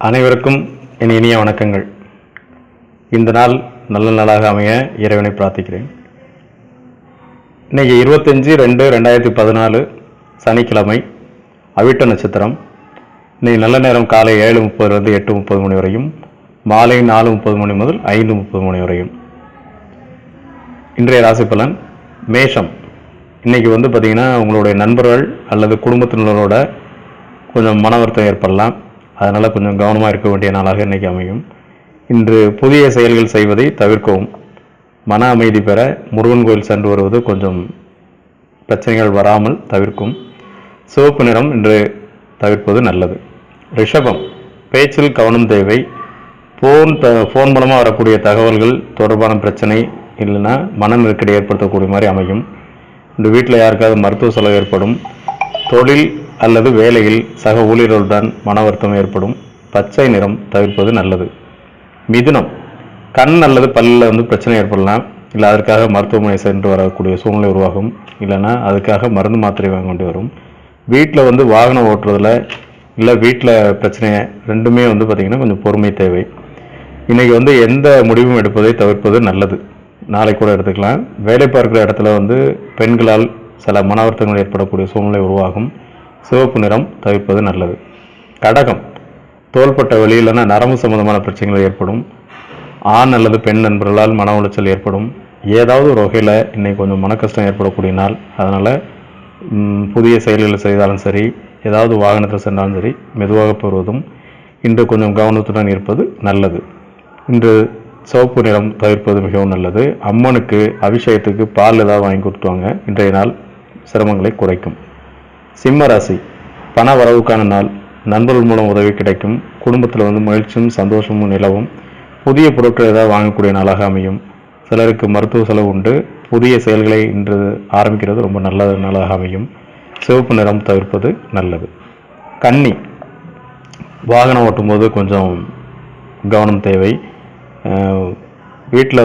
அனைவருக்கும் என் இனிய வணக்கங்கள். இந்த நாள் நல்ல நாளாக அமைய இறைவனை பிரார்த்திக்கிறேன். இன்னைக்கு 25/2/2014 சனிக்கிழமை, அவிட்ட நட்சத்திரம். இன்னைக்கு நல்ல நேரம் காலை 7:30 8:30 மணி வரையும், மாலை 4:30 மணி முதல் 5:30 மணி வரையும். இன்றைய ராசி பலன் மேஷம். இன்னைக்கு பார்த்தீங்கன்னா உங்களுடைய நண்பர்கள் அல்லது குடும்பத்தினரோட கொஞ்சம் மன வருத்தம் ஏற்படலாம். அதனால் கொஞ்சம் கவனமாக இருக்க வேண்டிய நாளாக இன்றைக்கி அமையும். இன்று புதிய செயல்கள் செய்வதை தவிர்க்கவும். மன அமைதி பெற முருகன் கோயில் சென்று வருவது கொஞ்சம் பிரச்சனைகள் வராமல் தவிர்க்கும். சிவப்பு நிறம் இன்று தவிர்ப்பது நல்லது. ரிஷபம். பேச்சில் கவனம் தேவை. ஃபோன் மூலமாக வரக்கூடிய தகவல்கள் தொடர்பான பிரச்சனை இல்லைன்னா மன நெருக்கடி ஏற்படுத்தக்கூடிய மாதிரி அமையும். இந்த வீட்டில் யாருக்காவது மருத்துவ செலவு ஏற்படும். தொழில் அல்லது வேலையில் சக ஊழியர்களுடன் மன வருத்தம் ஏற்படும். பச்சை நிறம் தவிர்ப்பது நல்லது. மிதுனம். கண் அல்லது பல்லில் பிரச்சனை ஏற்படலாம். இல்லை அதற்காக மருத்துவமனை சென்று வரக்கூடிய சூழ்நிலை உருவாகும். இல்லைன்னா அதுக்காக மருந்து மாத்திரை வாங்க வேண்டி வரும். வீட்டில் வாகனம் ஓட்டுறதுல இல்லை வீட்டில் பிரச்சனை ரெண்டுமே பார்த்திங்கன்னா கொஞ்சம் பொறுமை தேவை. இன்றைக்கி எந்த முடிவும் எடுப்பதை தவிர்ப்பது நல்லது. நாளை கூட எடுத்துக்கலாம். வேலை பார்க்குற இடத்துல பெண்களால் சில மன வருத்தங்கள் ஏற்படக்கூடிய சூழ்நிலை உருவாகும். சிவப்பு நிறம் தவிர்ப்பது நல்லது. கடகம். தோள்பட்ட வலி இல்லைன்னா நரம்பு சம்பந்தமான பிரச்சனைகள் ஏற்படும். ஆண் அல்லது பெண் நண்பர்களால் மன உளைச்சல் ஏற்படும். ஏதாவது ஒரு வகையில் இன்றைக்கி கொஞ்சம் மன கஷ்டம் ஏற்படக்கூடிய நாள். அதனால் புதிய செயல்களை செய்தாலும் சரி, ஏதாவது வாகனத்தில் சென்றாலும் சரி, மெதுவாக போவதும் இன்று கொஞ்சம் கவனத்துடன் இருப்பது நல்லது. இன்று சிவப்பு நிறம் தவிர்ப்பது மிகவும் நல்லது. அம்மனுக்கு அபிஷேகத்துக்கு பால் ஏதாவது வாங்கி கொடுத்துவாங்க. இன்றைய நாள் சிரமங்களை குறைக்கும். சிம்ம ராசி. பண வரவுக்கான நாள். நண்பர்கள் மூலம் உதவி கிடைக்கும். குடும்பத்தில் மகிழ்ச்சியும் சந்தோஷமும் நிலவும். புதிய பொருட்கள் ஏதாவது வாங்கக்கூடிய நாளாக அமையும். சிலருக்கு மருத்துவ செலவு உண்டு. புதிய செயல்களை இன்று ஆரம்பிக்கிறது ரொம்ப நல்ல நாளாக அமையும். சிவப்பு நிறம் தவிர்ப்பது நல்லது. கன்னி. வாகனம் ஓட்டும்போது கொஞ்சம் கவனம் தேவை. வீட்டில்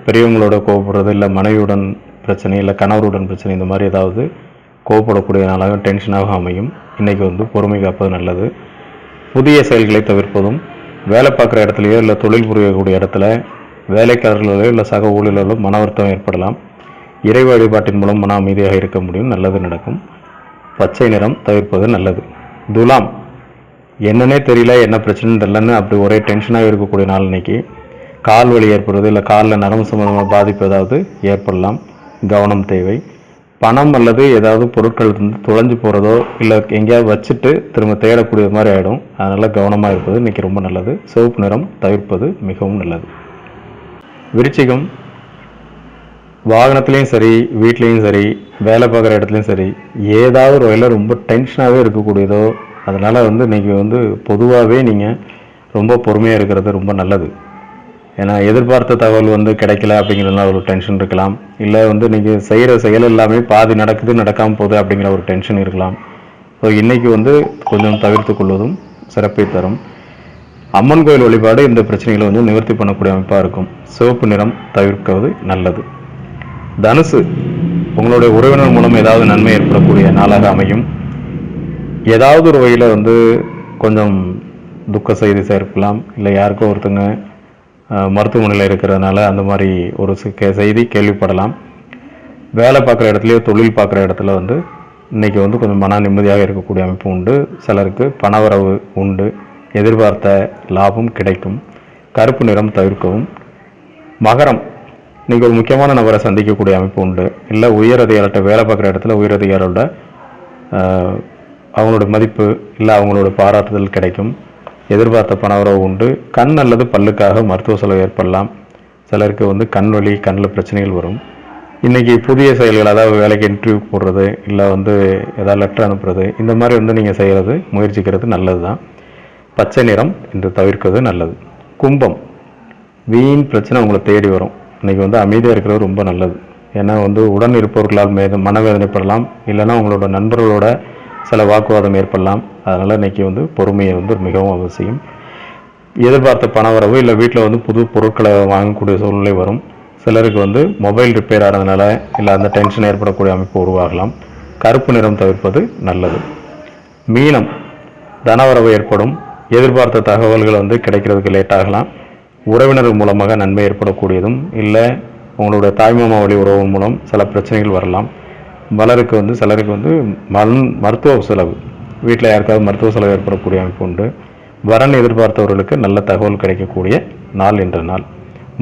பெரியவங்களோட கோவப்படுறது, இல்லை மனைவியுடன் பிரச்சனை, இல்லை கணவருடன் பிரச்சனை, இந்த மாதிரி ஏதாவது கோவப்படக்கூடிய நாளாக டென்ஷனாக அமையும். இன்றைக்கி பொறுமை காப்பது நல்லது. புதிய செயல்களை தவிர்ப்பதும். வேலை பார்க்குற இடத்துலையோ இல்லை தொழில் புரியக்கூடிய இடத்துல வேலைக்காரர்களோ இல்லை சக ஊழியர்களோ மன வருத்தம் ஏற்படலாம். இறை வழிபாட்டின் மூலம் மன அமைதியாக இருக்க முடியும். நல்லது நடக்கும். பச்சை நிறம் தவிர்ப்பது நல்லது. துலாம். என்னன்னே தெரியல, என்ன பிரச்சனை தெரியலன்னு அப்படி ஒரே டென்ஷனாக இருக்கக்கூடிய நாள் இன்னைக்கு. கால் வலி ஏற்படுறது, இல்லை காலில் நரம்பு சம்பந்தமான பாதிப்பு ஏதாவது ஏற்படலாம். கவனம் தேவை. பணம் அல்லது ஏதாவது பொருட்கள் தொலைஞ்சு போகிறதோ இல்லை எங்கேயாவது வச்சுட்டு திரும்ப தேடக்கூடிய மாதிரி ஆகிடும். அதனால் கவனமாக இருப்பது இன்றைக்கி ரொம்ப நல்லது. சிவப்பு நிறம் தவிர்ப்பது மிகவும் நல்லது. விருச்சிகம். வாகனத்துலேயும் சரி, வீட்லேயும் சரி, வேலை பார்க்குற இடத்துலையும் சரி, ஏதாவது ஒரு வகையில் ரொம்ப டென்ஷனாகவே இருக்கக்கூடியதோ, அதனால் இன்றைக்கி பொதுவாகவே நீங்கள் ரொம்ப பொறுமையாக இருக்கிறது ரொம்ப நல்லது. ஏன்னா எதிர்பார்த்த தகவல் கிடைக்கல அப்படிங்கிறதுனால ஒரு டென்ஷன் இருக்கலாம். இல்லை நீங்கள் செய்கிற செயல் எல்லாமே பாதி நடக்குது நடக்காமல் போகுது அப்படிங்கிற ஒரு டென்ஷன் இருக்கலாம். ஸோ இன்றைக்கி கொஞ்சம் தவிர்த்து கொள்வதும் சிறப்பை தரும். அம்மன் கோயில் வழிபாடு இந்த பிரச்சனைகளை நிவர்த்தி பண்ணக்கூடிய அமைப்பாக இருக்கும். சிவப்பு நிறம் தவிர்க்கிறது நல்லது. தனுசு. உங்களுடைய உறவினர் மூலம் ஏதாவது நன்மை ஏற்படக்கூடிய நாளாக அமையும். ஏதாவது ஒரு வகையில் கொஞ்சம் துக்க செய்தி சேர்க்கலாம். இல்லை யாருக்கோ ஒருத்தங்க மருத்துவமனையில் இருக்கிறதுனால அந்த மாதிரி ஒரு செய்தி கேள்விப்படலாம். வேலை பார்க்குற இடத்துலையோ தொழில் பார்க்குற இடத்துல இன்றைக்கி கொஞ்சம் மன நிம்மதியாக இருக்கக்கூடிய அமைப்பு உண்டு. சிலருக்கு பணவரவு உண்டு. எதிர்பார்த்த லாபம் கிடைக்கும். கருப்பு நிறம் தவிர்க்கவும். மகரம். இன்றைக்கி ஒரு முக்கியமான நபரை சந்திக்கக்கூடிய அமைப்பு உண்டு. இல்லை உயர் அதிகாரிகிட்ட வேலை பார்க்குற இடத்துல உயர் அதிகாரியோட அவங்களோட மதிப்பு இல்லை அவங்களோட பாராட்டுதல் கிடைக்கும். எதிர்பார்த்த பணவரவு உண்டு. கண் அல்லது பல்லுக்காக மருத்துவ செலவு ஏற்படலாம். சிலருக்கு கண் வலி, கண்ணில் பிரச்சனைகள் வரும். இன்றைக்கி புதிய செயல்கள், அதாவது வேலைக்கு இன்டர்வியூ போடுறது, இல்லை ஏதாவது லெட்டர் அனுப்புறது, இந்த மாதிரி நீங்கள் செய்கிறது முயற்சிக்கிறது நல்லது தான். பச்சை நிறம் இன்று தவிர்க்கிறது நல்லது. கும்பம். வீண் பிரச்சனை உங்களை தேடி வரும். இன்றைக்கி அமைதியாக இருக்கிறது ரொம்ப நல்லது. ஏன்னா உடன் இருப்பவர்களால் மனவேதனைப்படலாம். இல்லைன்னா உங்களோட நண்பர்களோட சில வாக்குவாதம் ஏற்படலாம். அதனால் இன்றைக்கி பொறுமையை மிகவும் அவசியம். எதிர்பார்த்த பணவரவு இல்லை வீட்டில் புது பொருட்களை வாங்கக்கூடிய சூழ்நிலை வரும். சிலருக்கு மொபைல் ரிப்பேர் ஆகிறதுனால இல்லை அந்த டென்ஷன் ஏற்படக்கூடிய அமைப்பு உருவாகலாம். கருப்பு நிறம் தவிர்ப்பது நல்லது. மீனம். தனவரவு ஏற்படும். எதிர்பார்த்த தகவல்கள் வந்து கிடைக்கிறதுக்கு லேட் ஆகலாம். உறவினர்கள் மூலமாக நன்மை ஏற்படக்கூடியதும், இல்லை உங்களுடைய தாய்மாமா வழி உறவு மூலம் சில பிரச்சனைகள் வரலாம். சிலருக்கு வந்து மருத்துவ செலவு, வீட்டில் யாருக்காவது மருத்துவ செலவு ஏற்படக்கூடிய அமைப்பு உண்டு. வரன் எதிர்பார்த்தவர்களுக்கு நல்ல தகவல் கிடைக்கக்கூடிய நாள் என்ற நாள்.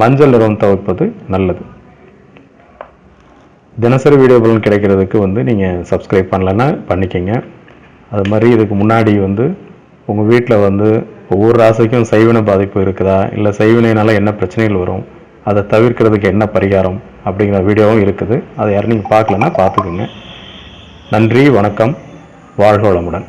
மஞ்சள் நிறம் தவிர்ப்பது நல்லது. தினசரி வீடியோ பலன் கிடைக்கிறதுக்கு வந்து நீங்கள் சப்ஸ்கிரைப் பண்ணலைன்னா பண்ணிக்கங்க. அது மாதிரி இதுக்கு முன்னாடி வந்து உங்கள் வீட்டில் வந்து ஒவ்வொரு ராசிக்கும் செய்வினை பாதிப்பு இருக்குதா, இல்லை செய்வினையினால் என்ன பிரச்சனைகள் வரும், அதை தவிர்க்கிறதுக்கு என்ன பரிகாரம் அப்படிங்கிற வீடியோவும் இருக்குது. அதை யாரும் நீங்கள் பார்க்கலன்னா பார்த்துக்குங்க. நன்றி, வணக்கம், வாழ்க வளமுடன்.